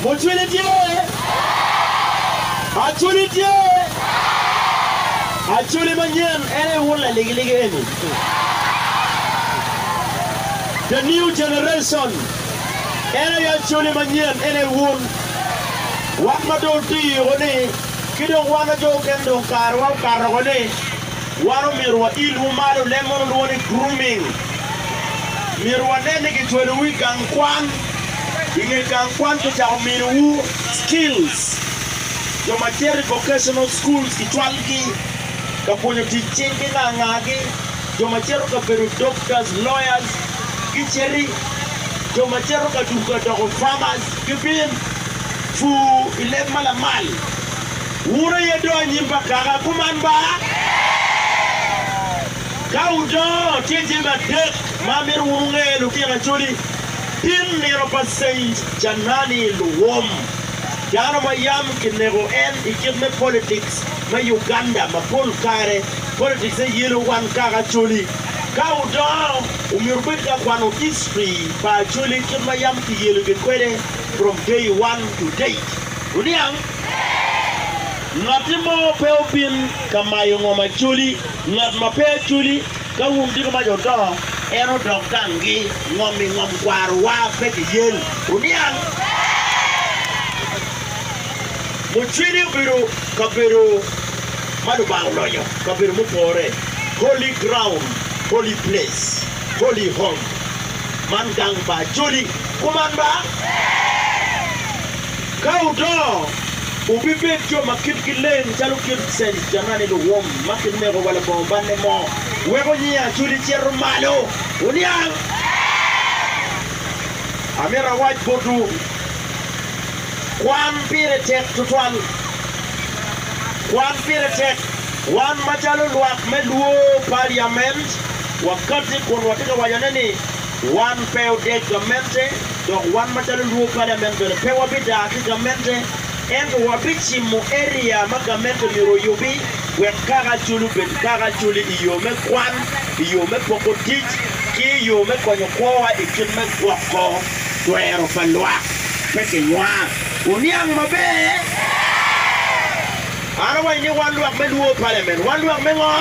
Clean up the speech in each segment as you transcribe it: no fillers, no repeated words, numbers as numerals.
Mutuality. Actuality. Actually, manyan, anyone like the new generation. Any actually manyan, anyone. What not do you? Kido wana jo kendo karwa karone. Waro mirwa ilu malu lemon woni grooming. Mirwa nene kitwele weekend kwan. Inge kan kwan to cha miru skills. Yo matiere vocational schools kitwalgi. Kaponyo teaching na ngagi. Yo matiere ka peru doctors, lawyers, kicheri. Yo matiere ka duka to farmers, kibin fu ile mala mal. Wura yedo nyimba kaga kumanba. Kaudo tete badek mamir wunge lukira chuli. Tin nero Saint Janani Luwom. Jano mayam kinego en ikidme politics ma Uganda ma Paul Kare politics yelo wan kaga chuli. Kaudo umirbika kwano history pa chuli kimayam ki yelo gekwere from day one to date. Uniang Natimo peopin kamayo ngoma chuli, nat mape chuli, kawundi kama jodo, eno dokangi, ngomi ngomkwarwa peke yen. Uniang Muchini biru kabiru madubang loyo, kabiru mupore, holy ground, holy place, holy home. Mandang ba chuli, kuman ba? Kaudo Ubibe jo makit kilen chalo kit sen Janani Luwom makit mego wala bombane mo wego nyia chuli chero malo uniang Amira waj bodu kwan pire tek tutwan kwan pire tek wan machalo luak meduo parliament wakati kon watika wayaneni wan peo de gamente donc wan machalo luo parliament pewa bida gamente and wabichi mo area magamento miro yobi we kaga chulu ben kaga chuli iyome kwan iyome pokotich ki iyome konyo kwa ikime kwako twero falwa peke nwa uniang mabe ara wa ni wandu ak meduo parliament wandu ak mengo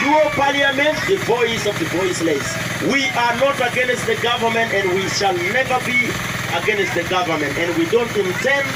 duo parliament, the voice of the voiceless. We are not against the government and we shall never be against the government, and we don't intend